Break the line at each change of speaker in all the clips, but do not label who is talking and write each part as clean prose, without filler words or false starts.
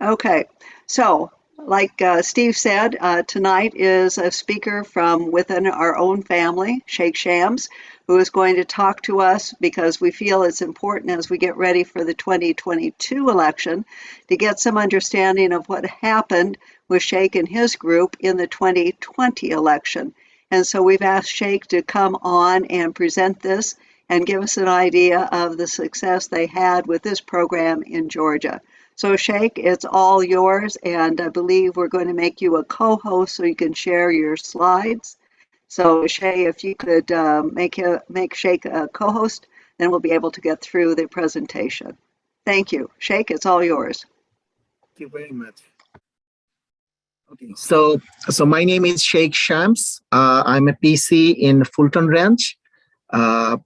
Okay, so like Steve said, tonight is a speaker from within our own family, Sheikh Shams, who is going to talk to us because we feel it's important as we get ready for the 2022 election to get some understanding of what happened with Sheikh and his group in the 2020 election. And so we've asked Sheikh to come on and present this and give us an idea of the success they had with this program in Georgia. So, Sheikh, it's all yours, and I believe we're going to make you a co-host so you can share your slides. So, Shay, if you could make Sheikh a co-host, then we'll be able to get through the presentation. Thank you. Sheikh, it's all yours.
Thank you very much. Okay, so my name is Shaikh Shams. I'm a PC in Fulton Ranch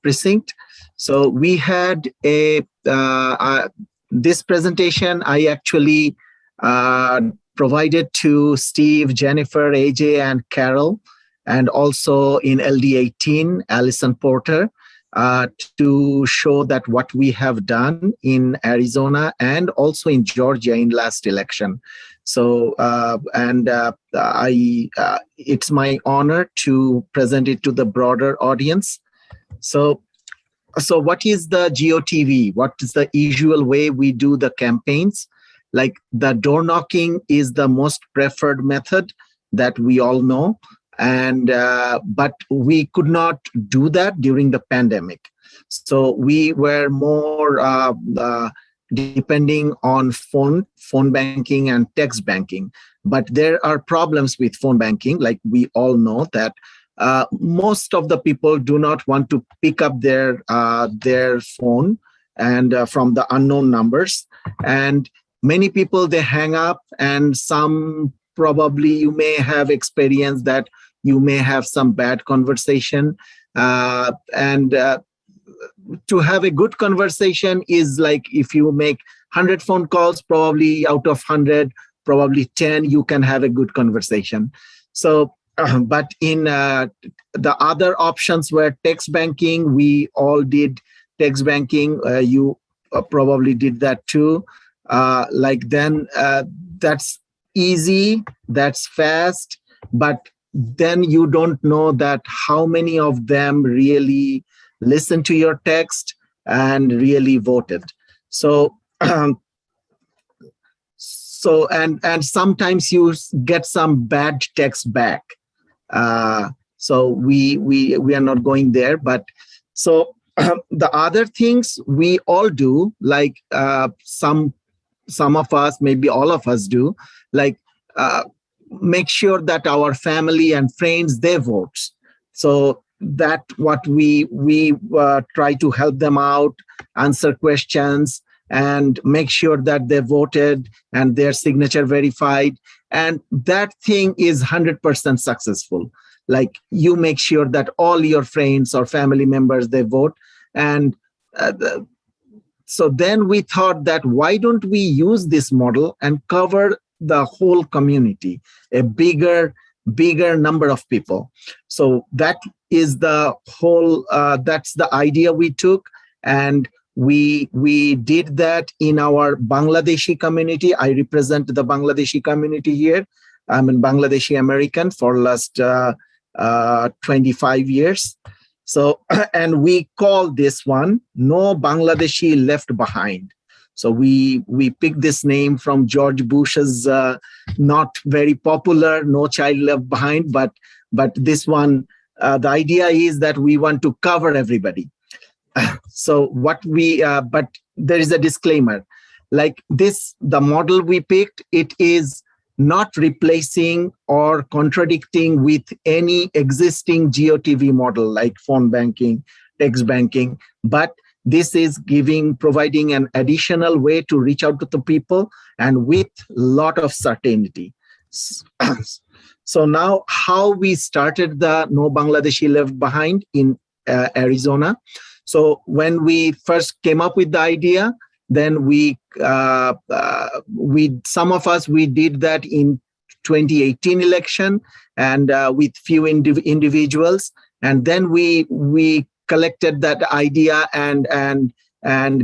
precinct. So we had this presentation I actually provided to Steve, Jennifer, AJ, and Carol, and also in LD18, Allison Porter, to show that what we have done in Arizona and also in Georgia in last election. So, it's my honor to present it to the broader audience. So what is the GOTV? What is the usual way we do the campaigns? Like the door knocking is the most preferred method that we all know. And but we could not do that during the pandemic. So we were more depending on phone banking and text banking. But there are problems with phone banking, like we all know that most of the people do not want to pick up their phone and from the unknown numbers, and many people they hang up, and some probably you may have experienced that you may have some bad conversation, and to have a good conversation is like if you make 100 phone calls, probably out of 100, probably 10 you can have a good conversation. So but in the other options were text banking. We all did text banking. You probably did that too. That's easy, that's fast, but then you don't know that how many of them really listened to your text and really voted. So and sometimes you get some bad text back. So we are not going there, but so the other things we all do, like some of us, maybe all of us do, like make sure that our family and friends they vote. So that what we try to help them out, answer questions, and make sure that they voted and their signature verified. And that thing is 100% successful. Like you make sure that all your friends or family members, they vote. And so then we thought that why don't we use this model and cover the whole community, a bigger number of people. So that is the whole, that's the idea we took. And we did that in our Bangladeshi community. I represent the Bangladeshi community here. I'm a Bangladeshi American for last 25 years. So, and we call this one No Bangladeshi Left Behind. So we picked this name from George Bush's not very popular No Child Left Behind, but this one, the idea is that we want to cover everybody. So what but there is a disclaimer, like this, the model we picked, it is not replacing or contradicting with any existing GOTV model like phone banking, text banking, but this is providing an additional way to reach out to the people and with a lot of certainty. So now how we started the No Bangladeshi Left Behind in Arizona. So when we first came up with the idea, then some of us, we did that in 2018 election and with few individuals. And then we collected that idea and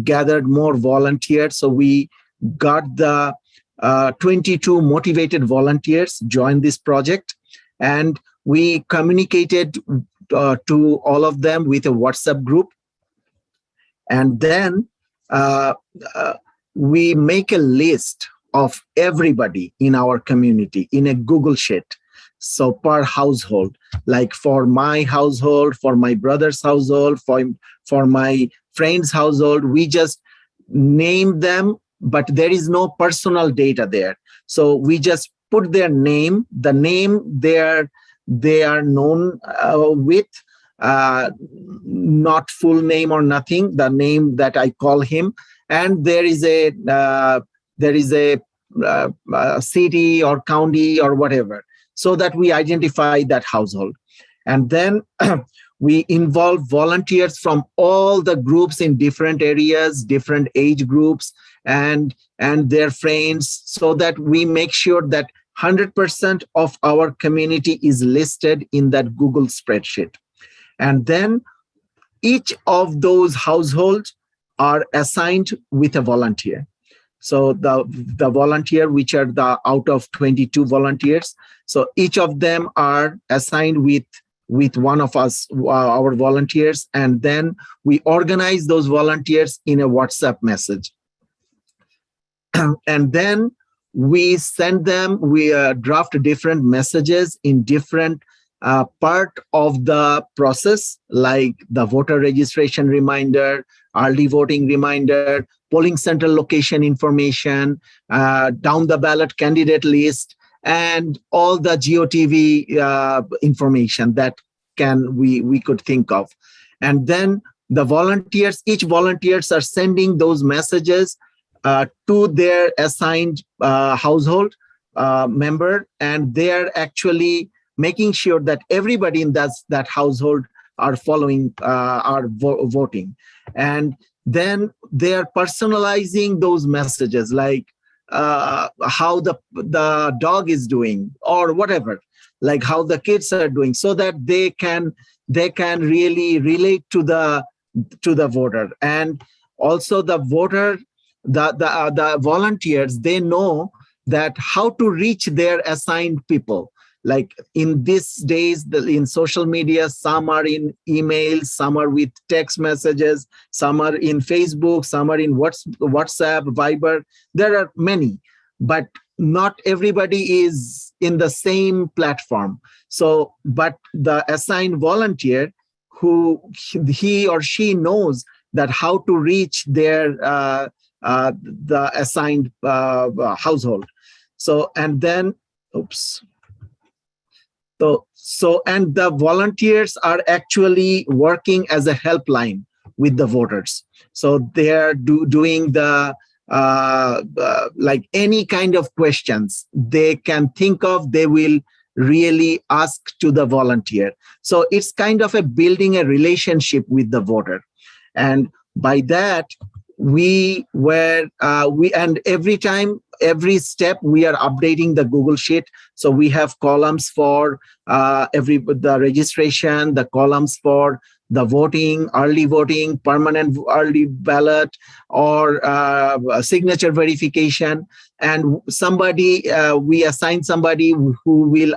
gathered more volunteers. So we got the 22 motivated volunteers joined this project, and we communicated to all of them with a WhatsApp group. And then uh, uh, we make a list of everybody in our community in a Google Sheet. So per household, like for my household, for my brother's household, for my friend's household, we just name them, but there is no personal data there. So we just put their name, the name they are known with, not full name or nothing, the name that I call him, and there is a city or county or whatever, so that we identify that household. And then we involve volunteers from all the groups in different areas, different age groups, and their friends, so that we make sure that 100% of our community is listed in that Google spreadsheet. And then each of those households are assigned with a volunteer. So the volunteer, which are the out of 22 volunteers, so each of them are assigned with one of us, our volunteers, and then we organize those volunteers in a WhatsApp message. And then we send them, we draft different messages in different part of the process, like the voter registration reminder, early voting reminder, polling center location information, down the ballot candidate list, and all the GOTV information that we could think of. And then the volunteers, each volunteers are sending those messages to their assigned household member, and they're actually making sure that everybody in that household are following, voting. And then they are personalizing those messages, like how the dog is doing or whatever, like how the kids are doing, so that they can really relate to the voter. And also the voter, the volunteers, they know that how to reach their assigned people. Like in these days, in social media, some are in emails, some are with text messages, some are in Facebook, some are in WhatsApp, Viber. There are many, but not everybody is in the same platform. So, but the assigned volunteer, who he or she knows that how to reach their the assigned household. So, and then, So, and the volunteers are actually working as a helpline with the voters. So they're doing the, like any kind of questions they can think of, they will really ask to the volunteer. So it's kind of a building a relationship with the voter. And by that, and every step we are updating the Google Sheet. So we have columns for the registration, the columns for the voting, early voting, permanent early ballot, or signature verification. And we assign somebody who will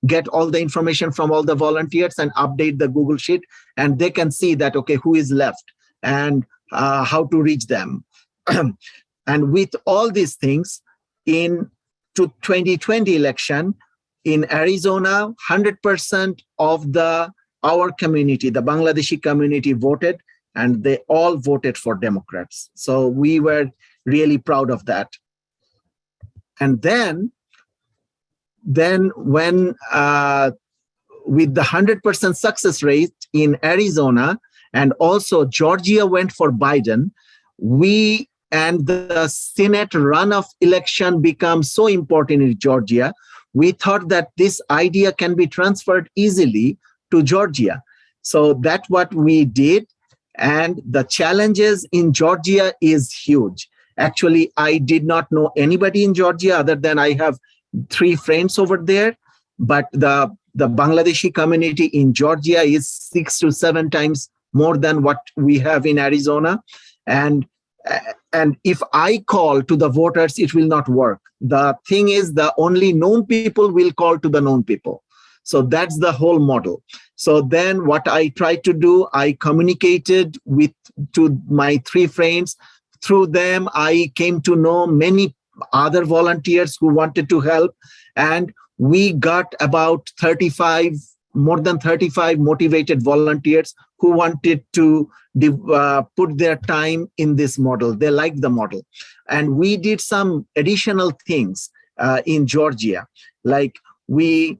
get all the information from all the volunteers and update the Google Sheet, and they can see that, okay, who is left and how to reach them. And with all these things, in 2020 election in Arizona, 100% of our community, the Bangladeshi community, voted, and they all voted for Democrats. So we were really proud of that. And then when with the 100% success rate in Arizona, and also Georgia went for Biden, and the Senate runoff election becomes so important in Georgia, we thought that this idea can be transferred easily to Georgia. So that's what we did. And the challenges in Georgia is huge. Actually, I did not know anybody in Georgia other than I have 3 friends over there. But the Bangladeshi community in Georgia is 6 to 7 times more than what we have in Arizona. And if I call to the voters, it will not work. The thing is, the only known people will call to the known people. So that's the whole model. So then what I tried to do, I communicated to my 3 friends. Through them, I came to know many other volunteers who wanted to help. And we got about more than 35 motivated volunteers who wanted to put their time in this model. They liked the model. And we did some additional things in Georgia. Like we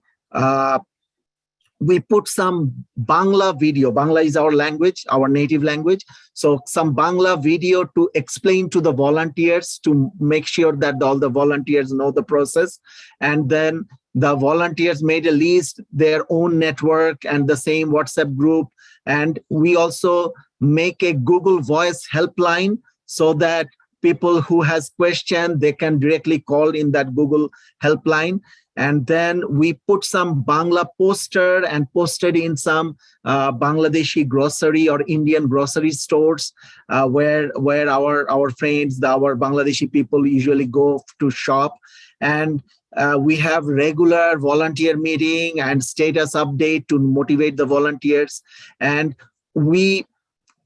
put some Bangla video. Bangla is our language, our native language. So some Bangla video to explain to the volunteers, to make sure that all the volunteers know the process. And then the volunteers made a list, their own network and the same WhatsApp group. And we also make a Google Voice helpline so that people who has question, they can directly call in that Google helpline. And then we put some Bangla poster and posted in some Bangladeshi grocery or Indian grocery stores where our friends, our Bangladeshi people usually go to shop. And we have regular volunteer meeting and status update to motivate the volunteers. And we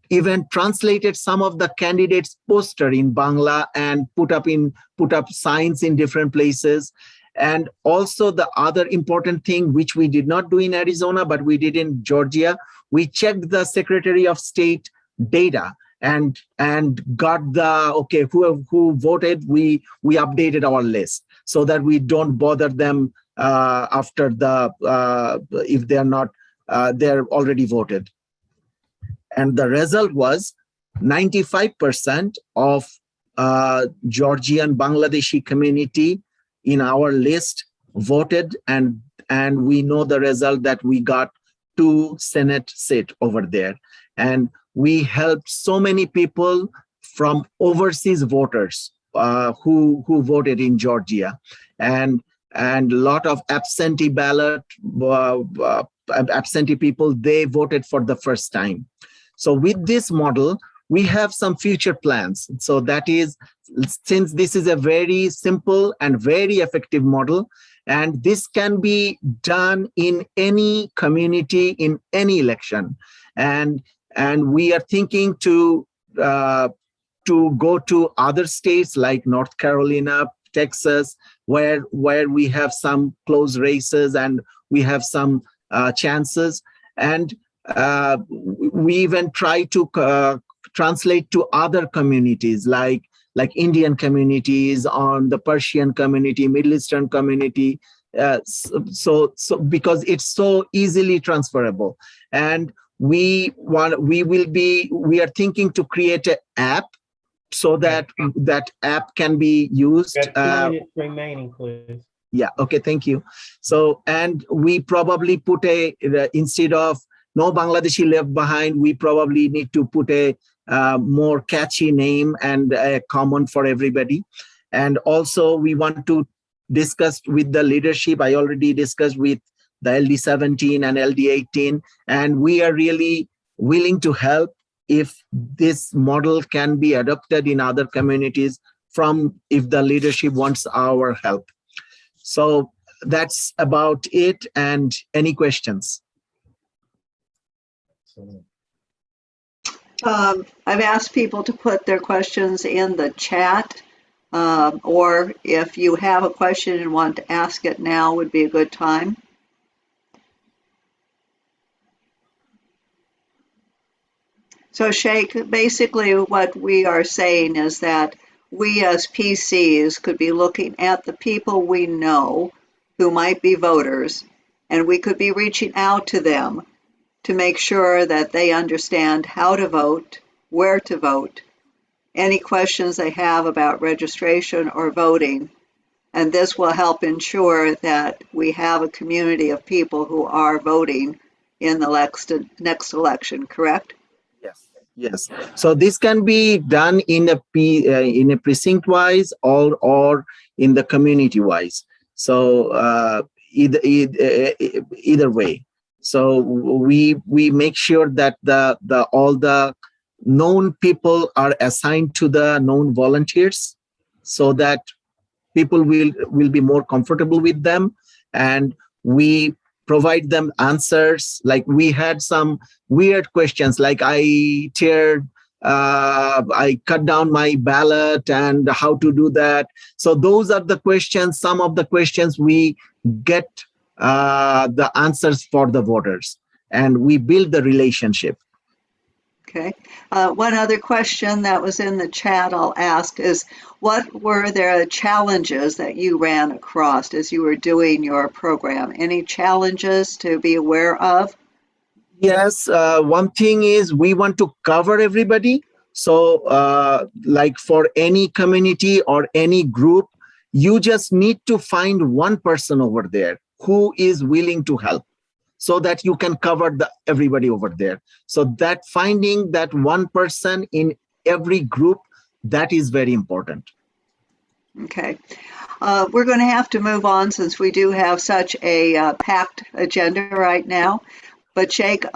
even translated some of the candidates' poster in Bangla and put up signs in different places. And also the other important thing, which we did not do in Arizona, but we did in Georgia, we checked the Secretary of State data and got the, okay, who voted, we updated our list so that we don't bother them after if they're not, they're already voted. And the result was 95% of Georgian Bangladeshi community in our list voted, and we know the result that we got 2 Senate seats over there. And we helped so many people from overseas voters who voted in Georgia, and a lot of absentee ballot, absentee people, they voted for the first time. So with this model, we have some future plans. So that is, since this is a very simple and very effective model, and this can be done in any community, in any election. And we are thinking to go to other states like North Carolina, Texas, where we have some close races and we have some chances. And we even try to translate to other communities like Indian communities, on the Persian community, Middle Eastern community. So because it's so easily transferable. And we are thinking to create an app so that app can be used.
Got 2 minutes remaining, please.
Yeah, okay, thank you. So, and we probably put instead of No Bangladeshi Left Behind, we probably need to put a more catchy name and common for everybody. And also we want to discuss with the leadership. I already discussed with the LD17 and LD18, and we are really willing to help if this model can be adopted in other communities if the leadership wants our help. So that's about it. And any questions?
I've asked people to put their questions in the chat, or if you have a question and want to ask it now would be a good time. So Sheikh, basically what we are saying is that we as PCs could be looking at the people we know who might be voters, and we could be reaching out to them to make sure that they understand how to vote, where to vote, any questions they have about registration or voting. And this will help ensure that we have a community of people who are voting in the next election, correct?
Yes. So this can be done in a precinct wise or in the community wise. So either way. So we make sure that all the known people are assigned to the known volunteers so that people will be more comfortable with them, and we provide them answers. Like we had some weird questions, like I cut down my ballot and how to do that. So those are the questions, some of the questions we get the answers for the voters, and we build the relationship.
Okay. One other question that was in the chat I'll ask is, what were the challenges that you ran across as you were doing your program? Any challenges to be aware of?
Yes, one thing is we want to cover everybody. So like for any community or any group, you just need to find one person over there who is willing to help, so that you can cover everybody over there. So that finding that one person in every group, that is very important.
Okay. We're going to have to move on since we do have such a packed agenda right now. But Sheikh,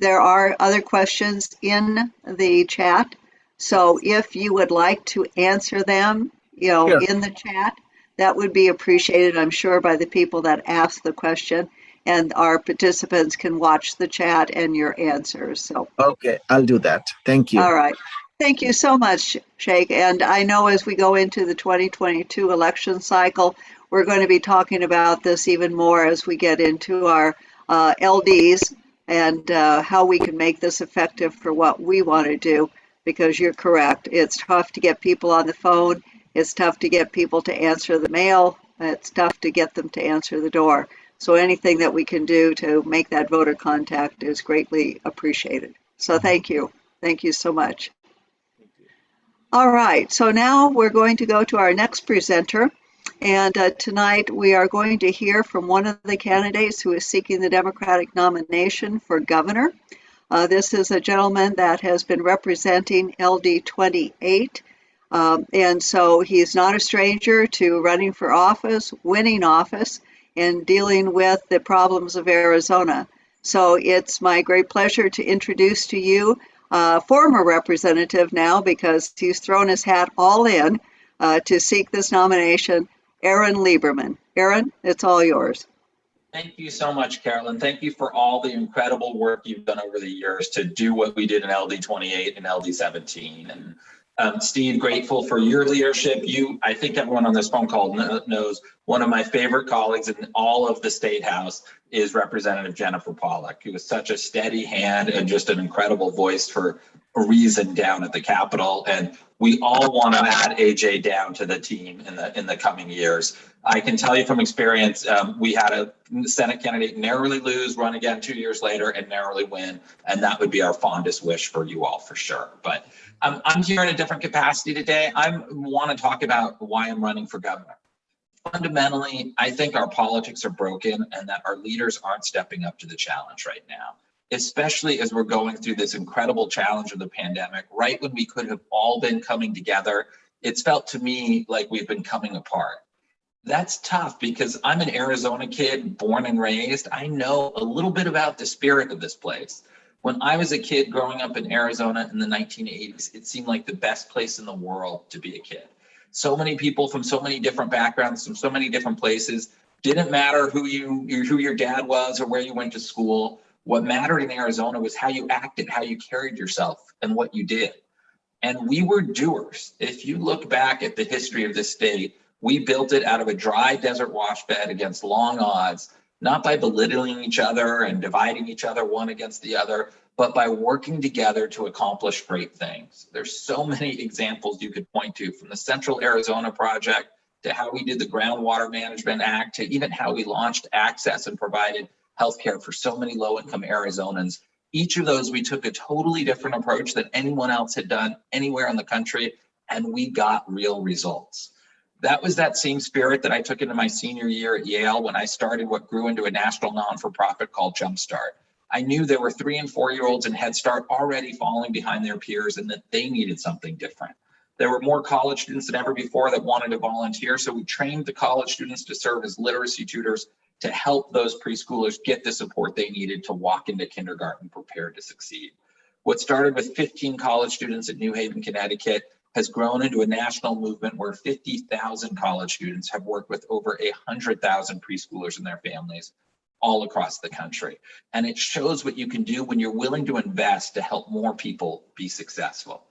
there are other questions in the chat. So if you would like to answer them,
Sure.
in the chat, that would be appreciated, I'm sure, by the people that asked the question. And our participants can watch the chat and your answers. So,
Okay, I'll do that. Thank you.
all right. Thank you so much, Sheikh. And I know as we go into the 2022 election cycle, we're going to be talking about this even more as we get into our LDs and how we can make this effective for what we want to do, because you're correct. It's tough to get people on the phone. It's tough to get people to answer the mail. It's tough to get them to answer the door. So anything that we can do to make that voter contact is greatly appreciated. So thank you. Thank you so much. All right, so now we're going to go to our next presenter. And tonight we are going to hear from one of the candidates who is seeking the Democratic nomination for governor. This is a gentleman that has been representing LD 28. And so he's not a stranger to running for office, winning office, and dealing with the problems of Arizona. So it's my great pleasure to introduce to you former representative now, because he's thrown his hat all in to seek this nomination, Aaron Lieberman. Aaron, it's all yours.
Thank you so much, Carolyn. Thank you for all the incredible work you've done over the years to do what we did in LD 28 and LD 17. And Steve, grateful for your leadership. I think everyone on this phone call knows one of my favorite colleagues in all of the State House is Representative Jennifer Pawlik, who is such a steady hand and just an incredible voice for a reason down at the Capitol. And we all want to add AJ down to the team in the coming years. I can tell you from experience, we had a Senate candidate narrowly lose, run again 2 years later, and narrowly win. And that would be our fondest wish for you all for sure. But I'm here in a different capacity today. I want to talk about why I'm running for governor. Fundamentally, I think our politics are broken and that our leaders aren't stepping up to the challenge right now, especially as we're going through this incredible challenge of the pandemic. Right when we could have all been coming together, it's felt to me like we've been coming apart. That's tough because I'm an Arizona kid, born and raised. I know a little bit about the spirit of this place. When I was a kid growing up in Arizona in the 1980s, it seemed like the best place in the world to be a kid. So many people from so many different backgrounds, from so many different places. Didn't matter who your dad was or where you went to school. What mattered in Arizona was how you acted, how you carried yourself, and what you did. And we were doers. If you look back at the history of this state, we built it out of a dry desert wash bed against long odds, not by belittling each other and dividing each other one against the other, but by working together to accomplish great things. There's so many examples you could point to, from the Central Arizona Project to how we did the Groundwater Management Act to even how we launched access and provided healthcare for so many low-income Arizonans. Each of those, we took a totally different approach than anyone else had done anywhere in the country, and we got real results. That was that same spirit that I took into my senior year at Yale when I started what grew into a national non-for-profit called Jumpstart. I knew there were 3- and 4-year-olds in Head Start already falling behind their peers and that they needed something different. There were more college students than ever before that wanted to volunteer, so we trained the college students to serve as literacy tutors to help those preschoolers get the support they needed to walk into kindergarten prepared to succeed. What started with 15 college students at New Haven, Connecticut, has grown into a national movement where 50,000 college students have worked with over 100,000 preschoolers and their families all across the country. And it shows what you can do when you're willing to invest to help more people be successful.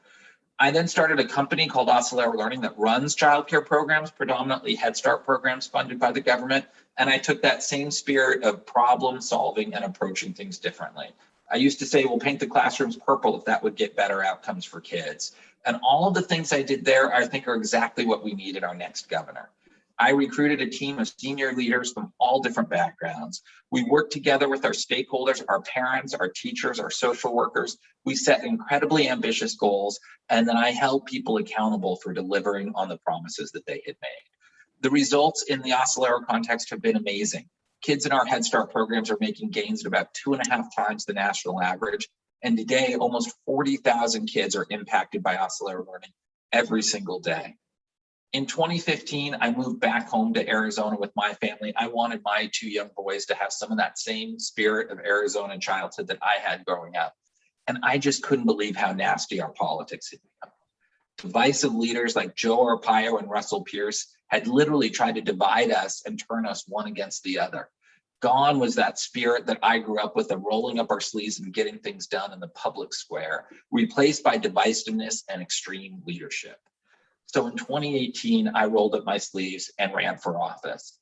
I then started a company called Oscillera Learning that runs childcare programs, predominantly Head Start programs funded by the government. And I took that same spirit of problem solving and approaching things differently. I used to say, we'll paint the classrooms purple if that would get better outcomes for kids. And all of the things I did there, I think, are exactly what we need in our next governor. I recruited a team of senior leaders from all different backgrounds. We worked together with our stakeholders, our parents, our teachers, our social workers. We set incredibly ambitious goals, and then I held people accountable for delivering on the promises that they had made. The results in the Oscillera context have been amazing. Kids in our Head Start programs are making gains at about 2.5 times the national average. And today, almost 40,000 kids are impacted by Oscillera Learning every single day. In 2015, I moved back home to Arizona with my family. I wanted my 2 young boys to have some of that same spirit of Arizona childhood that I had growing up. And I just couldn't believe how nasty our politics had become. Divisive leaders like Joe Arpaio and Russell Pierce had literally tried to divide us and turn us one against the other. Gone was that spirit that I grew up with of rolling up our sleeves and getting things done in the public square, replaced by divisiveness and extreme leadership. So in 2018, I rolled up my sleeves and ran for office.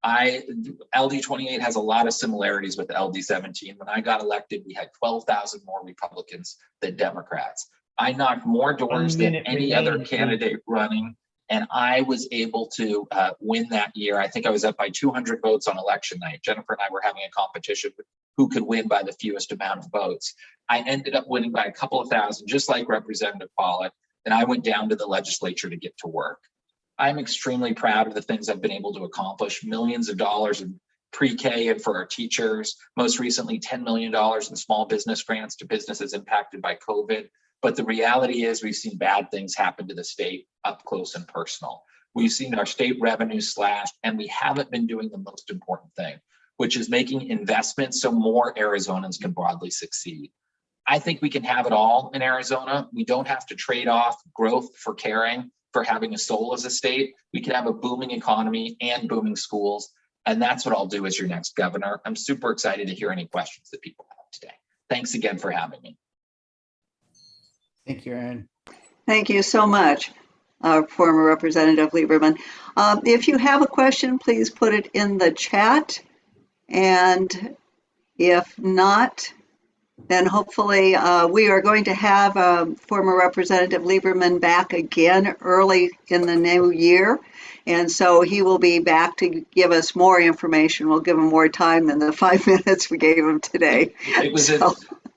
LD 28 has a lot of similarities with LD 17. When I got elected, we had 12,000 more Republicans than Democrats. I knocked more doors than any other candidate running, and I was able to win that year. I think I was up by 200 votes on election night. Jennifer and I were having a competition with who could win by the fewest amount of votes. I ended up winning by a couple of thousand, just like Representative Pawlik. And I went down to the legislature to get to work. I'm extremely proud of the things I've been able to accomplish. Millions of dollars in pre-K and for our teachers. Most recently, $10 million in small business grants to businesses impacted by COVID. But the reality is we've seen bad things happen to the state up close and personal. We've seen our state revenue slashed, and we haven't been doing the most important thing, which is making investments so more Arizonans can broadly succeed. I think we can have it all in Arizona. We don't have to trade off growth for caring, for having a soul as a state. We can have a booming economy and booming schools. And that's what I'll do as your next governor. I'm super excited to hear any questions that people have today. Thanks again for having me.
Thank you, Aaron.
Thank you so much, former Representative Lieberman. If you have a question, please put it in the chat. And if not, then hopefully we are going to have former Representative Lieberman back again early in the new year. And so he will be back to give us more information. We'll give him more time than the 5 minutes we gave him today.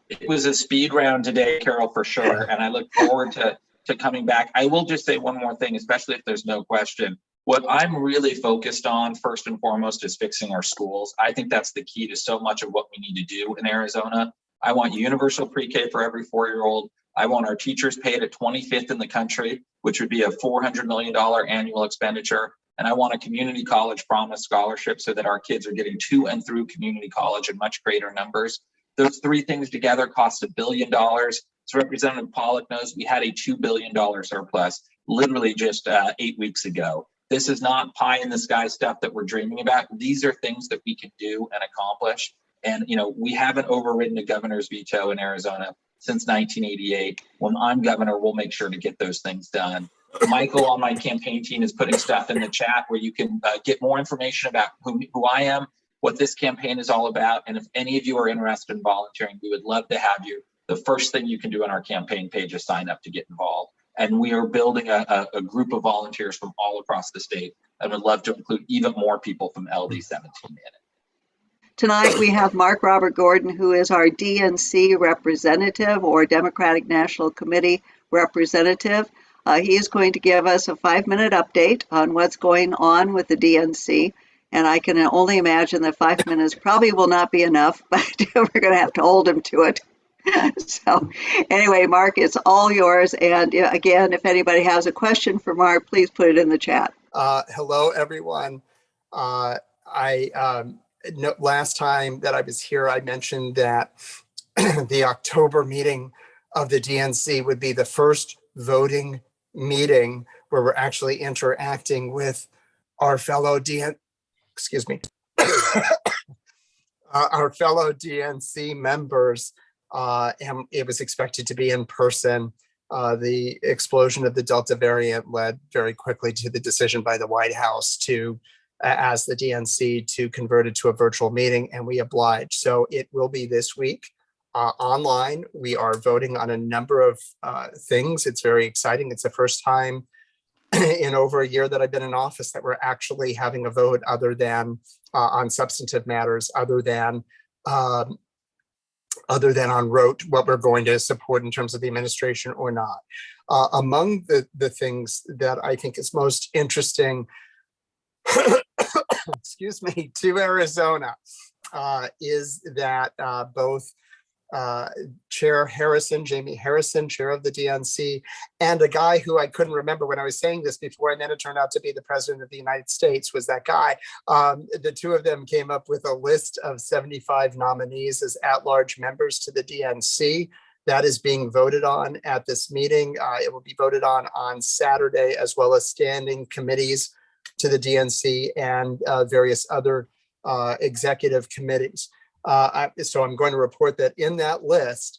It was a speed round today, Carol, for sure. And I look forward to coming back. I will just say one more thing, especially if there's no question. What I'm really focused on, first and foremost, is fixing our schools. I think that's the key to so much of what we need to do in Arizona. I want universal pre-K for every 4-year-old. I want our teachers paid at 25th in the country, which would be a $400 million annual expenditure. And I want a community college promise scholarship so that our kids are getting to and through community college in much greater numbers. Those 3 things together cost $1 billion. So Representative Pawlik knows we had a $2 billion surplus literally just 8 weeks ago. This is not pie in the sky stuff that we're dreaming about. These are things that we can do and accomplish. And, you know, we haven't overridden a governor's veto in Arizona since 1988. When I'm governor, we'll make sure to get those things done. Michael on my campaign team is putting stuff in the chat where you can get more information about who I am, what this campaign is all about. And if any of you are interested in volunteering, we would love to have you. The first thing you can do on our campaign page is sign up to get involved. And we are building a group of volunteers from all across the state and would love to include even more people from LD 17 in it.
Tonight we have Mark Robert Gordon, who is our DNC representative or Democratic National Committee representative. He is going to give us a 5-minute update on what's going on with the DNC. And I can only imagine that 5 minutes probably will not be enough, but we're going to have to hold him to it. So anyway, Mark, it's all yours. And again, if anybody has a question for Mark, please put it in the chat.
Hello, everyone. Last time that I was here, I mentioned that the October meeting of the DNC would be the first voting meeting where we're actually interacting with our fellow our fellow DNC members, and it was expected to be in person. The explosion of the Delta variant led very quickly to the decision by the White House to ask the DNC to convert it to a virtual meeting, and we obliged. So it will be this week online. We are voting on a number of things. It's very exciting. It's the first time in over a year that I've been in office that we're actually having a vote other than on substantive matters, other than on rote what we're going to support in terms of the administration or not. Among the things that I think is most interesting, excuse me, to Arizona is that both Chair Harrison, Jamie Harrison, chair of the DNC, and a guy who I couldn't remember when I was saying this before, and then it turned out to be the president of the United States was that guy. The two of them came up with a list of 75 nominees as at-large members to the DNC. That is being voted on at this meeting. It will be voted on Saturday, as well as standing committees to the DNC and various other executive committees. So I'm going to report that in that list,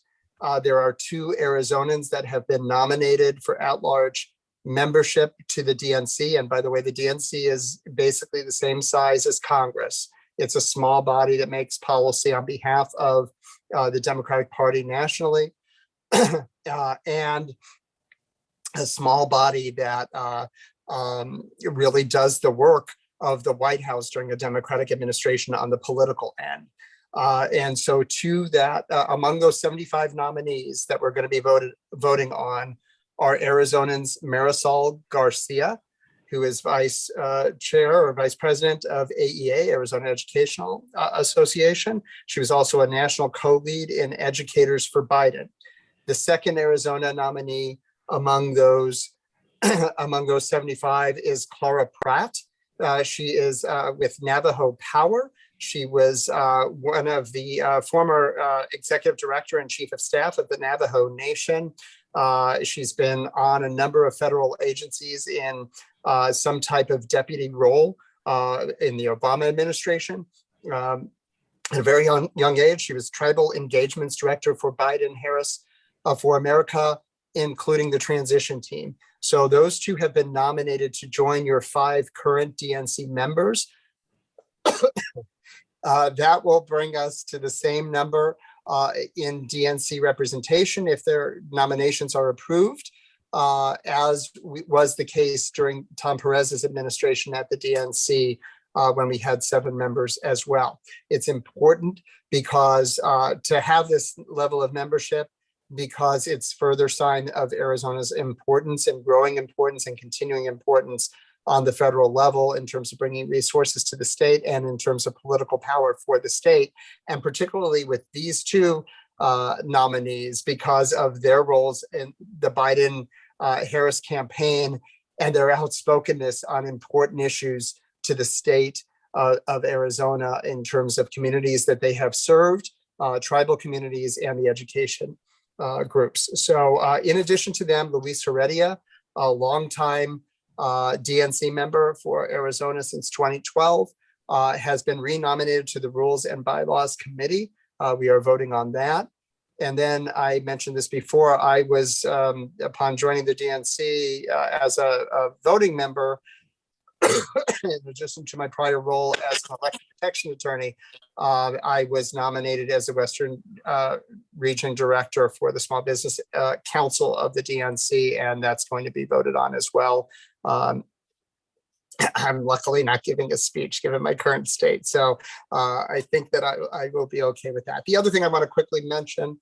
there are 2 Arizonans that have been nominated for at-large membership to the DNC. And by the way, the DNC is basically the same size as Congress. It's a small body that makes policy on behalf of the Democratic Party nationally, and a small body that really does the work of the White House during a Democratic administration on the political end. And so to that, among those 75 nominees that we're going to be voting on are Arizonans Marisol Garcia, who is vice chair or vice president of AEA, Arizona Educational Association. She was also a national co-lead in Educators for Biden. The second Arizona nominee among those 75 is Clara Pratt. She is with Navajo Power. She was one of the former executive director and chief of staff of the Navajo Nation. She's been on a number of federal agencies in some type of deputy role in the Obama administration. At a very young age, she was tribal engagements director for Biden-Harris for America, including the transition team. So those 2 have been nominated to join your 5 current DNC members. That will bring us to the same number in DNC representation if their nominations are approved, as was the case during Tom Perez's administration at the DNC when we had 7 members as well. It's important because to have this level of membership, because it's further sign of Arizona's importance and growing importance and continuing importance on the federal level in terms of bringing resources to the state and in terms of political power for the state, and particularly with these 2 nominees because of their roles in the Biden-Harris campaign and their outspokenness on important issues to the state of Arizona in terms of communities that they have served, tribal communities, and the education groups. So in addition to them, Luis Heredia, a longtime DNC member for Arizona since 2012, has been renominated to the Rules and Bylaws Committee. We are voting on that. And then I mentioned this before, I was, upon joining the DNC as a voting member, in addition to my prior role as an election protection attorney, I was nominated as the Western Region Director for the Small Business Council of the DNC, and that's going to be voted on as well. I'm luckily not giving a speech given my current state. So I think that I will be okay with that. The other thing I want to quickly mention,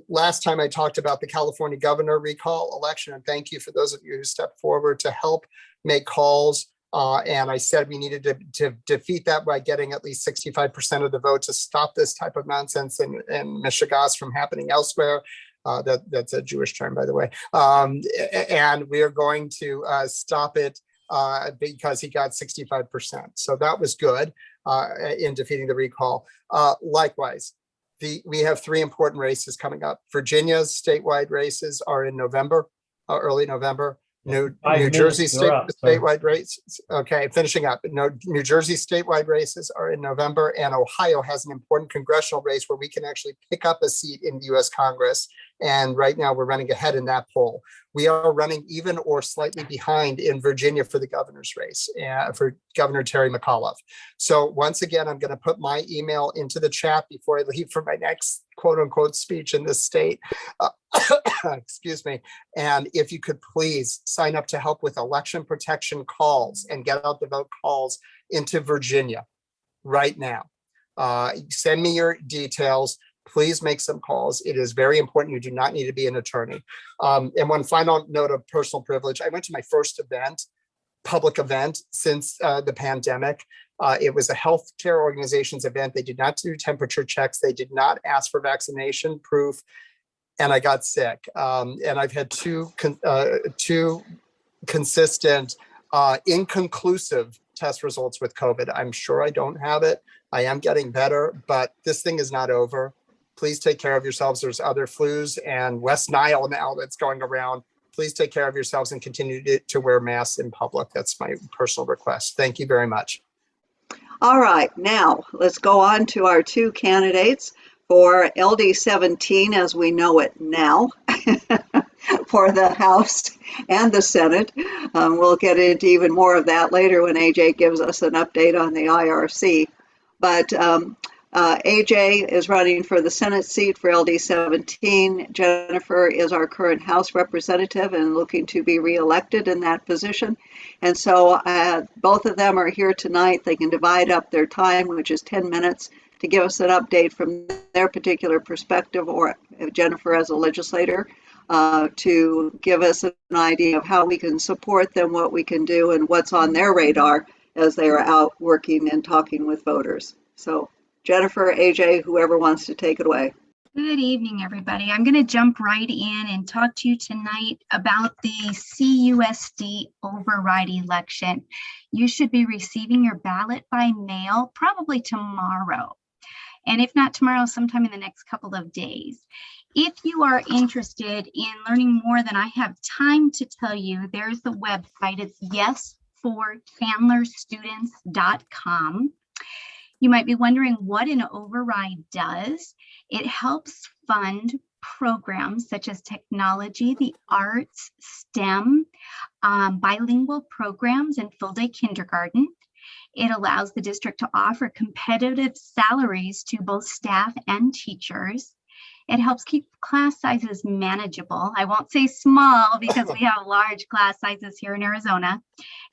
last time I talked about the California governor recall election, and thank you for those of you who stepped forward to help make calls. And I said we needed to defeat that by getting at least 65% of the vote to stop this type of nonsense in Michigas from happening elsewhere. That's a Jewish term, by the way. And we are going to stop it because he got 65%. So that was good in defeating the recall. Likewise, we have 3 important races coming up. Virginia's statewide races are in November, early November. New Jersey statewide races. Okay, finishing up. New Jersey statewide races are in November, and Ohio has an important congressional race where we can actually pick up a seat in the U.S. Congress. And right now we're running ahead in that poll. We are running even or slightly behind in Virginia for the governor's race, for Governor Terry McAuliffe. So once again, I'm going to put my email into the chat before I leave for my next quote unquote speech in this state. Excuse me. And if you could please sign up to help with election protection calls and get out the vote calls into Virginia right now. Send me your details. Please make some calls. It is very important. You do not need to be an attorney. And one final note of personal privilege. I went to my first event, public event since the pandemic. It was a healthcare organization's event. They did not do temperature checks. They did not ask for vaccination proof. And I got sick. And I've had two consistent, inconclusive test results with COVID. I'm sure I don't have it. I am getting better, but this thing is not over. Please take care of yourselves. There's other flus and West Nile now that's going around. Please take care of yourselves and continue to wear masks in public. That's my personal request. Thank you very much.
All right, now let's go on to our 2 candidates for LD 17 as we know it now for the House and the Senate. We'll get into even more of that later when AJ gives us an update on the IRC. But AJ is running for the Senate seat for LD 17. Jennifer is our current House representative and looking to be reelected in that position. And so both of them are here tonight. They can divide up their time, which is 10 minutes, to give us an update from their particular perspective, or Jennifer as a legislator, to give us an idea of how we can support them, what we can do, and what's on their radar as they are out working and talking with voters. So Jennifer, AJ, whoever wants to take it away.
Good evening, everybody. I'm going to jump right in and talk to you tonight about the CUSD override election. You should be receiving your ballot by mail probably tomorrow. And if not tomorrow, sometime in the next couple of days. If you are interested in learning more than I have time to tell you, there's the website. It's yesforchandlerstudents.com. You might be wondering what an override does. It helps fund programs such as technology, the arts, STEM, bilingual programs, and full-day kindergarten. It allows the district to offer competitive salaries to both staff and teachers. It helps keep class sizes manageable. I won't say small because we have large class sizes here in Arizona.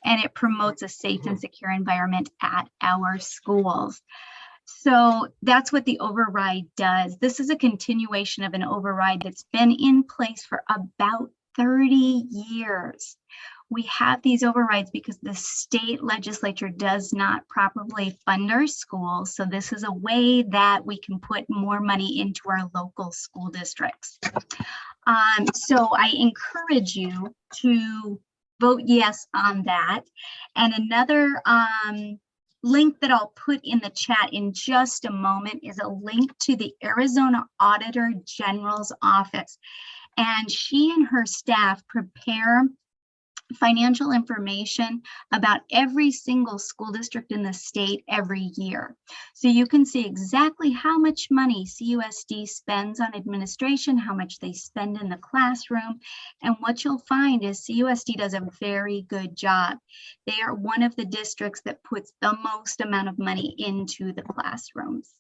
And it promotes a safe and secure environment at our schools. So that's what the override does. This is a continuation of an override that's been in place for about 30 years. We have these overrides because the state legislature does not properly fund our schools. So this is a way that we can put more money into our local school districts. So I encourage you to vote yes on that. And another link that I'll put in the chat in just a moment is a link to the Arizona Auditor General's office. And she and her staff prepare financial information about every single school district in the state every year. So you can see exactly how much money CUSD spends on administration, how much they spend in the classroom. And what you'll find is CUSD does a very good job. They are one of the districts that puts the most amount of money into the classrooms.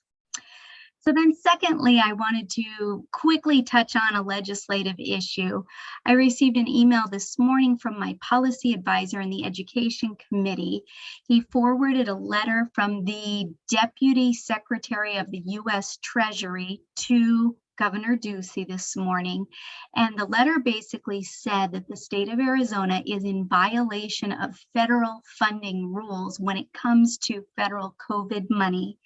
So then secondly, I wanted to quickly touch on a legislative issue. I received an email this morning from my policy advisor in the Education Committee. He forwarded a letter from the Deputy Secretary of the U.S. Treasury to Governor Ducey this morning. And the letter basically said that the state of Arizona is in violation of federal funding rules when it comes to federal COVID money,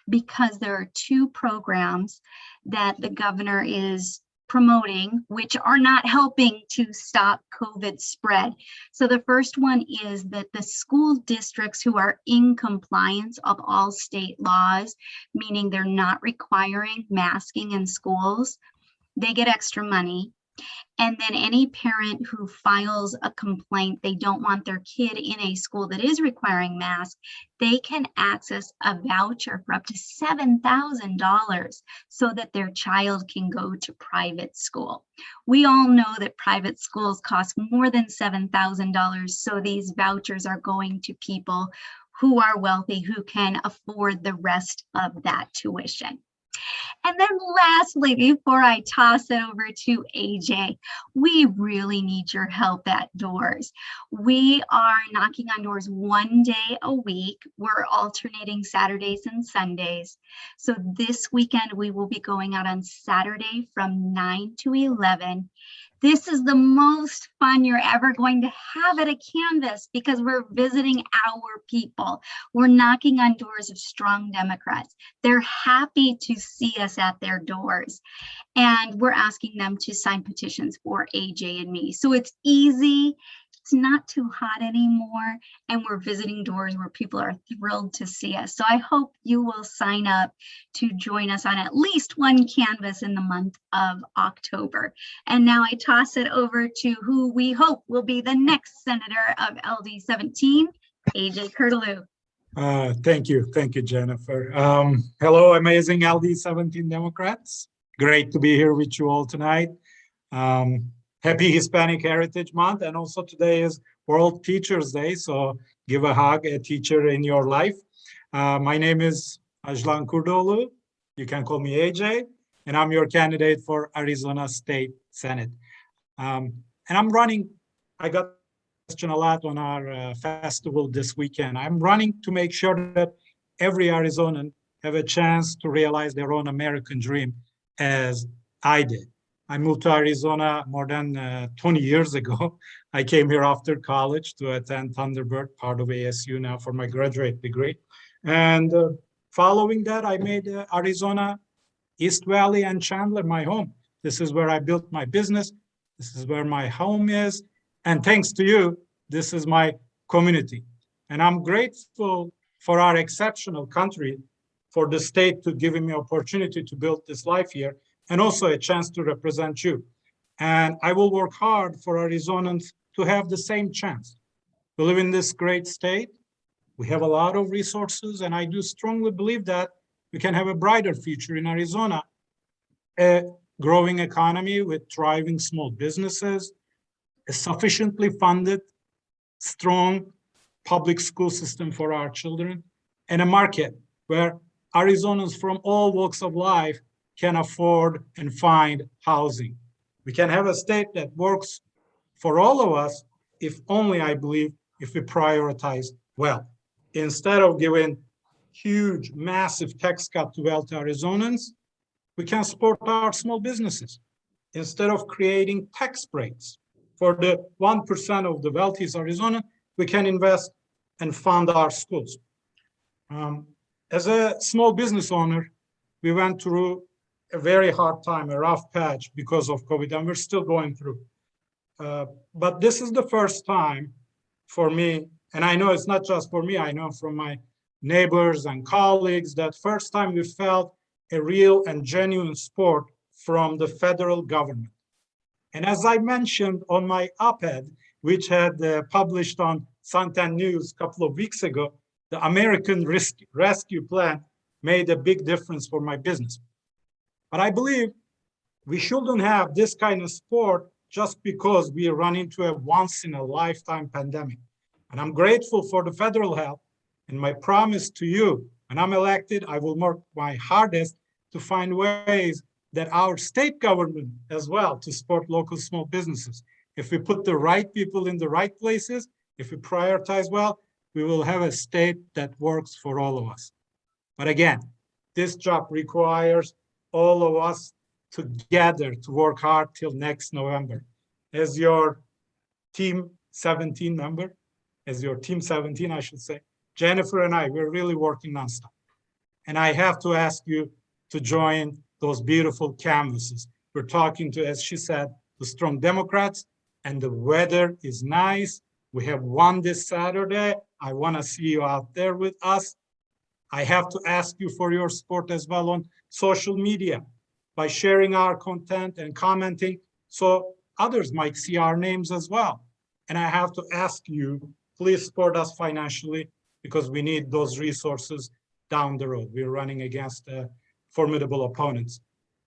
because there are 2 programs that the governor is promoting, which are not helping to stop COVID spread. So the first one is that the school districts who are in compliance of all state laws, meaning they're not requiring masking in schools, they get extra money. And then any parent who files a complaint, they don't want their kid in a school that is requiring masks, they can access a voucher for up to $7,000 so that their child can go to private school. We all know that private schools cost more than $7,000, so these vouchers are going to people who are wealthy, who can afford the rest of that tuition. And then lastly, before I toss it over to AJ, we really need your help at doors. We are knocking on doors one day a week. We're alternating Saturdays and Sundays. So this weekend, we will be going out on Saturday from 9 to 11. This is the most fun you're ever going to have at a Canvas because we're visiting our people. We're knocking on doors of strong Democrats. They're happy to see us at their doors. And we're asking them to sign petitions for AJ and me. So it's easy. It's not too hot anymore. And we're visiting doors where people are thrilled to see us. So I hope you will sign up to join us on at least one Canvas in the month of October. And now I toss it over to who we hope will be the next senator of LD 17, AJ Kurdoglu.
Thank you, Jennifer. Hello, amazing LD 17 Democrats. Great to be here with you all tonight. Happy Hispanic Heritage Month, and also today is World Teachers Day, so give a hug a teacher in your life. My name is Ajlan Kurdoglu. You can call me AJ, and I'm your candidate for Arizona State Senate. And I'm running, I got a question a lot on our festival this weekend. I'm running to make sure that every Arizonan have a chance to realize their own American dream as I did. I moved to Arizona more than 20 years ago. I came here after college to attend Thunderbird, part of ASU now for my graduate degree. And following that, I made Arizona, East Valley, and Chandler my home. This is where I built my business. This is where my home is. And thanks to you, this is my community. And I'm grateful for our exceptional country, for the state to giving me opportunity to build this life here, and also a chance to represent you. And I will work hard for Arizonans to have the same chance. We live in this great state. We have a lot of resources, and I do strongly believe that we can have a brighter future in Arizona, a growing economy with thriving small businesses, a sufficiently funded, strong public school system for our children, and a market where Arizonans from all walks of life can afford and find housing. We can have a state that works for all of us if only, I believe, if we prioritize wealth. Instead of giving huge, massive tax cut to wealthy Arizonans, we can support our small businesses. Instead of creating tax breaks for the 1% of the wealthiest Arizona, we can invest and fund our schools. As a small business owner, we went through a very hard time, a rough patch because of COVID, and we're still going through. But this is the first time for me, and I know it's not just for me, I know from my neighbors and colleagues, that first time we felt a real and genuine support from the federal government. And as I mentioned on my op-ed, which had published on Suntan News a couple of weeks ago, the American Rescue Plan made a big difference for my business. But I believe we shouldn't have this kind of support just because we run into a once-in-a-lifetime pandemic. And I'm grateful for the federal help. And my promise to you, when I'm elected, I will work my hardest to find ways that our state government as well to support local small businesses. If we put the right people in the right places, if we prioritize well, we will have a state that works for all of us. But again, this job requires all of us together to work hard till next November. As your team 17 member, as your team 17, I should say, Jennifer and I, we're really working nonstop. And I have to ask you to join those beautiful canvases. We're talking to, as she said, the strong Democrats, and the weather is nice. We have one this Saturday. I want to see you out there with us. I have to ask you for your support as well on social media by sharing our content and commenting so others might see our names as well. And I have to ask you, please support us financially because we need those resources down the road. We're running against formidable opponents.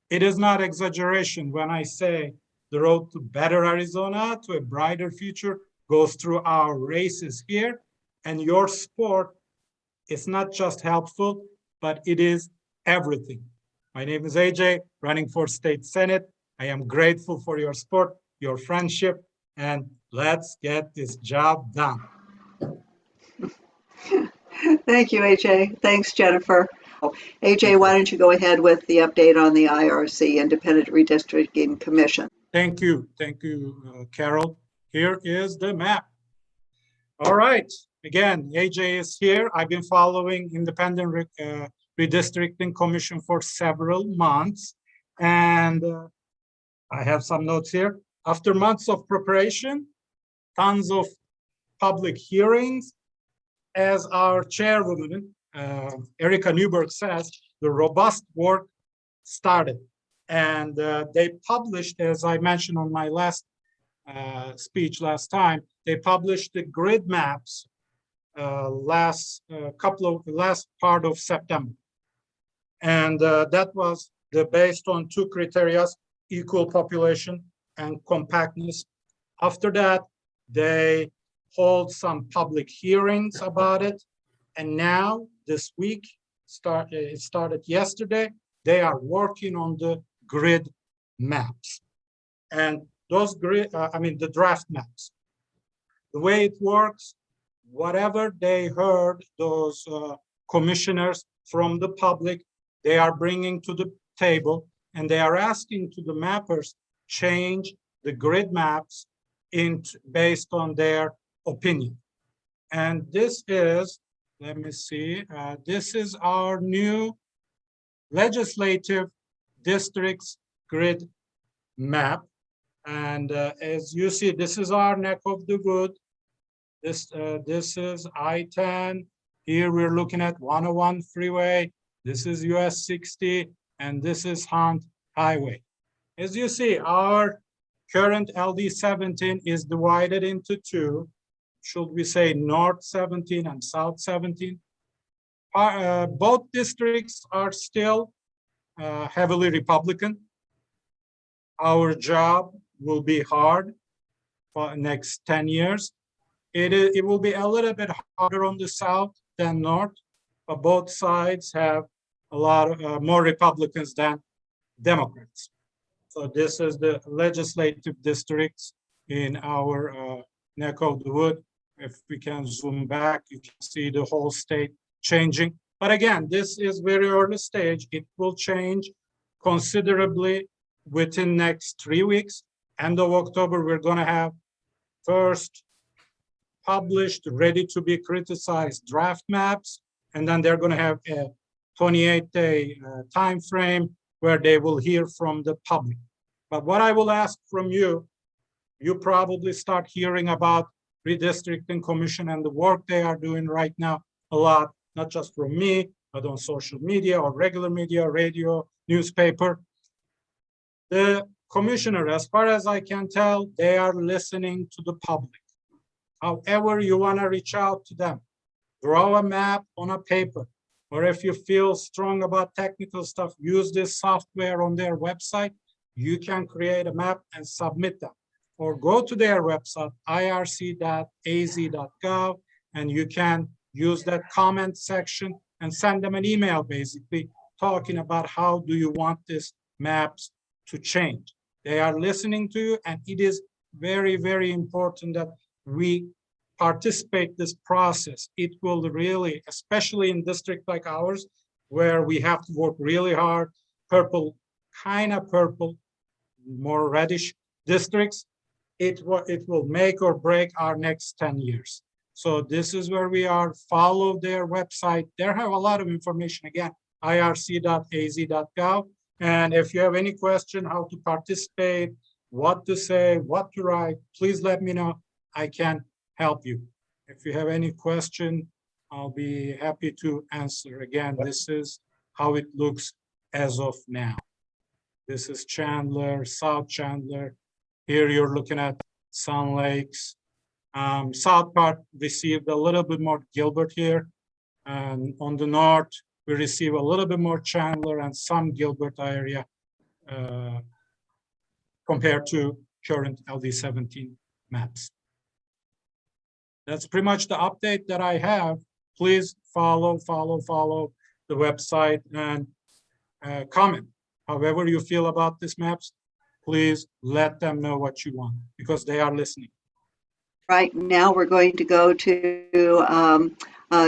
It is not exaggeration when I say the road to better Arizona, to a brighter future, goes through our races here, and your support is not just helpful, but it is everything. My name is AJ, running for state senate. I am grateful for your support, your friendship, and let's get this job done.
Thank you, AJ. Thanks, Jennifer. AJ, why don't you go ahead with the update on the IRC, Independent Redistricting Commission?
Thank you, Carol. Here is the map. All right, again, AJ is here. I've been following Independent Redistricting Commission for several months, and I have some notes here. After months of preparation, tons of public hearings, as our chairwoman, Erika Newberg says, the robust work started. And they published, as I mentioned on my last speech last time, they published the grid maps last part of September. And that was based on two criteria, equal population and compactness. After that, they hold some public hearings about it. And now this week, it started yesterday, they are working on the grid maps. And those the draft maps. The way it works, whatever they heard, those commissioners from the public, they are bringing to the table, and they are asking to the mappers change the grid maps based on their opinion. And this is, let me see, this is our new legislative districts grid map. And as you see, this is our neck of the wood. This is I-10. Here we're looking at 101 freeway. This is US 60, and this is Hunt Highway. As you see, our current LD 17 is divided into two. Should we say North 17 and South 17? Both districts are still heavily Republican. Our job will be hard for the next 10 years. It will be a little bit harder on the South than North, but both sides have a lot of more Republicans than Democrats. So this is the legislative districts in our neck of the wood. If we can zoom back, you can see the whole state changing. But again, this is very early stage. It will change considerably within next 3 weeks. End of October, we're going to have first published, ready to be criticized draft maps, and then they're going to have a 28-day time frame where they will hear from the public. But what I will ask from you, you probably start hearing about Redistricting Commission and the work they are doing right now a lot, not just from me, but on social media or regular media, radio, newspaper. The commissioner, as far as I can tell, they are listening to the public. However you want to reach out to them, draw a map on a paper, or if you feel strong about technical stuff, use this software on their website. You can create a map and submit them. Or go to their website, irc.az.gov, and you can use that comment section and send them an email, basically, talking about how do you want these maps to change. They are listening to you, and it is very, very important that we participate this process. It will really, especially in district like ours, where we have to work really hard, purple, kind of purple, more reddish districts, it will make or break our next 10 years. So this is where we are. Follow their website. They have a lot of information. Again, irc.az.gov. And if you have any question how to participate, what to say, what to write, please let me know. I can help you. If you have any question, I'll be happy to answer. Again, this is how it looks as of now. This is Chandler, South Chandler. Here you're looking at Sun Lakes. South part received a little bit more Gilbert here. And on the north, we receive a little bit more Chandler and some Gilbert area compared to current LD17 maps. That's pretty much the update that I have. Please follow the website and comment. However you feel about these maps, please let them know what you want because they are listening.
Right now, we're going to go to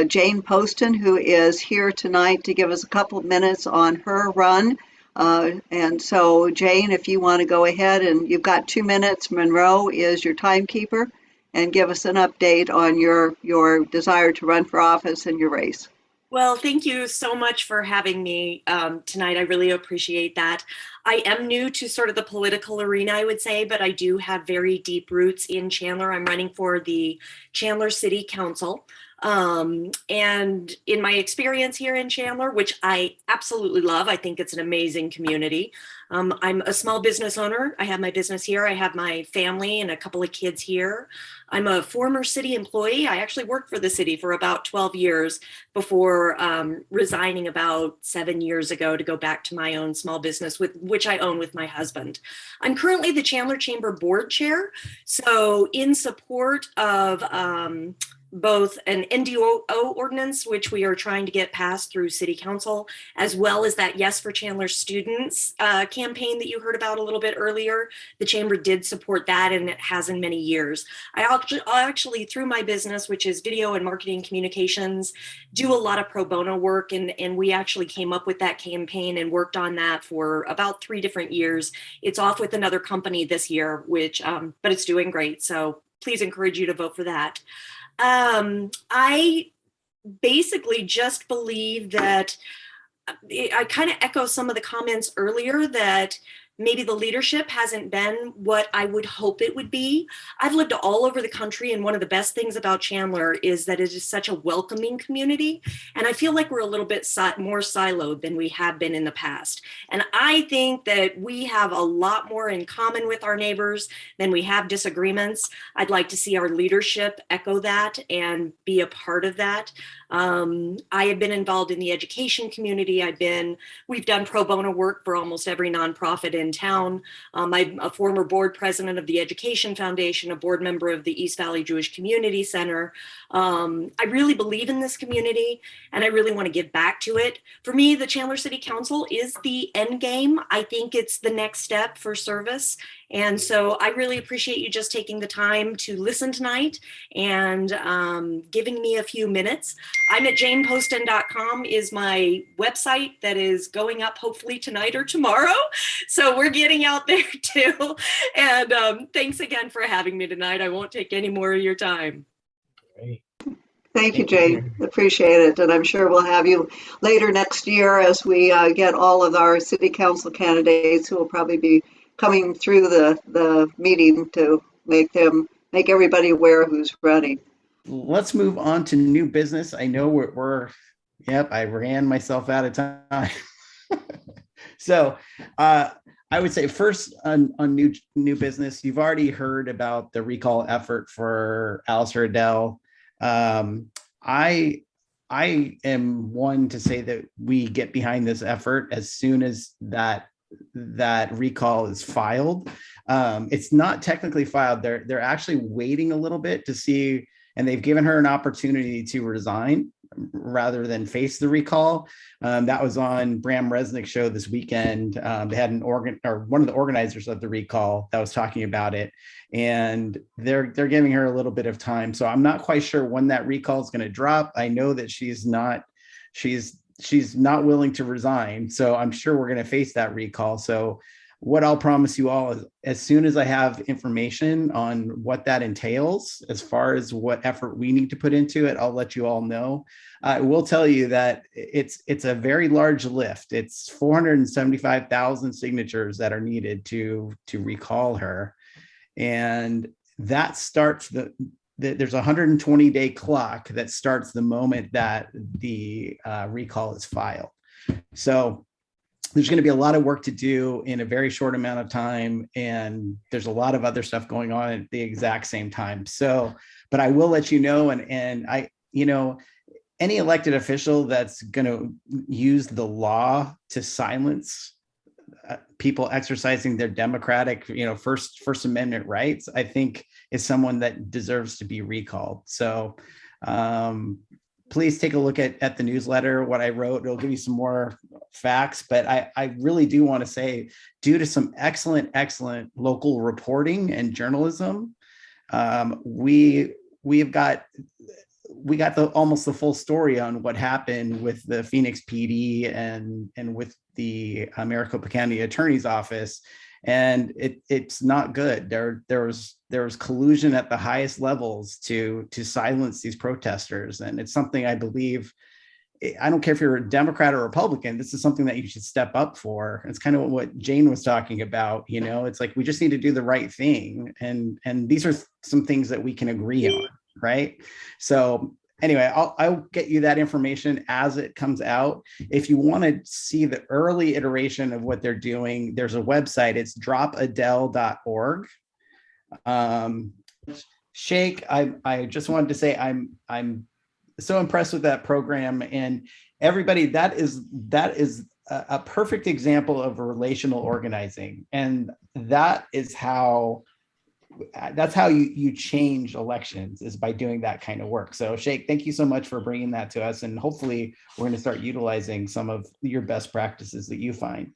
Jane Poston, who is here tonight to give us a couple of minutes on her run. And so, Jane, if you want to go ahead, and you've got 2 minutes. Monroe is your timekeeper, and give us an update on your desire to run for office and your race.
Well, thank you so much for having me tonight. I really appreciate that. I am new to sort of the political arena, I would say, but I do have very deep roots in Chandler. I'm running for the Chandler City Council. And in my experience here in Chandler, which I absolutely love, I think it's an amazing community. I'm a small business owner. I have my business here. I have my family and a couple of kids here. I'm a former city employee. I actually worked for the city for about 12 years before resigning about 7 years ago to go back to my own small business, which I own with my husband. I'm currently the Chandler Chamber Board Chair. So in support of both an NDO ordinance, which we are trying to get passed through City Council, as well as that Yes for Chandler Students campaign that you heard about a little bit earlier. The Chamber did support that, and it has in many years. I actually, through my business, which is video and marketing communications, do a lot of pro bono work, and we actually came up with that campaign and worked on that for about 3 different years. It's off with another company this year, which, but it's doing great. So please encourage you to vote for that. I basically just believe that I kind of echo some of the comments earlier that maybe the leadership hasn't been what I would hope it would be. I've lived all over the country, and one of the best things about Chandler is that it is such a welcoming community. And I feel like we're a little bit more siloed than we have been in the past. And I think that we have a lot more in common with our neighbors than we have disagreements. I'd like to see our leadership echo that and be a part of that. I have been involved in the education community. We've done pro bono work for almost every nonprofit in town. I'm a former board president of the Education Foundation, a board member of the East Valley Jewish Community Center. I really believe in this community, and I really want to give back to it. For me, the Chandler City Council is the end game. I think it's the next step for service. And so I really appreciate you just taking the time to listen tonight and giving me a few minutes. I'm at janeposton.com is my website that is going up hopefully tonight or tomorrow. So we're getting out there too. And thanks again for having me tonight. I won't take any more of your time.
Great.
Thank you, Jane. Appreciate it. And I'm sure we'll have you later next year as we get all of our city council candidates who will probably be coming through the meeting to make everybody aware who's running.
Let's move on to new business. I know yep, I ran myself out of time. So I would say first on new business, you've already heard about the recall effort for Alistair Adele. I am one to say that we get behind this effort as soon as that recall is filed. It's not technically filed. They're actually waiting a little bit to see, and they've given her an opportunity to resign rather than face the recall. That was on Bram Resnick's show this weekend. They had one of the organizers of the recall that was talking about it, and they're giving her a little bit of time. So I'm not quite sure when that recall is going to drop. I know that she's not willing to resign. So I'm sure we're going to face that recall. So what I'll promise you all is as soon as I have information on what that entails, as far as what effort we need to put into it, I'll let you all know. I will tell you that it's a very large lift. It's 475,000 signatures that are needed to recall her. And that starts there's a 120-day clock that starts the moment that the recall is filed. So there's going to be a lot of work to do in a very short amount of time. And there's a lot of other stuff going on at the exact same time. So, but I will let you know, and I, any elected official that's going to use the law to silence people exercising their democratic, First Amendment rights, I think is someone that deserves to be recalled. So please take a look at the newsletter, what I wrote. It'll give you some more facts, but I really do want to say, due to some excellent local reporting and journalism, we got almost the full story on what happened with the Phoenix PD and with the Maricopa County Attorney's Office, and it's not good. There was collusion at the highest levels to silence these protesters, and it's something I believe. I don't care if you're a Democrat or Republican, this is something that you should step up for. It's kind of what Jane was talking about. It's like we just need to do the right thing, and these are some things that we can agree on. Right. So anyway, I'll get you that information as it comes out. If you want to see the early iteration of what they're doing, there's a website. It's dropadele.org. Sheikh, I just wanted to say I'm so impressed with that program, and everybody, that is a perfect example of relational organizing, and that's how you change elections, is by doing that kind of work. So Sheikh, thank you so much for bringing that to us. And hopefully we're going to start utilizing some of your best practices that you find.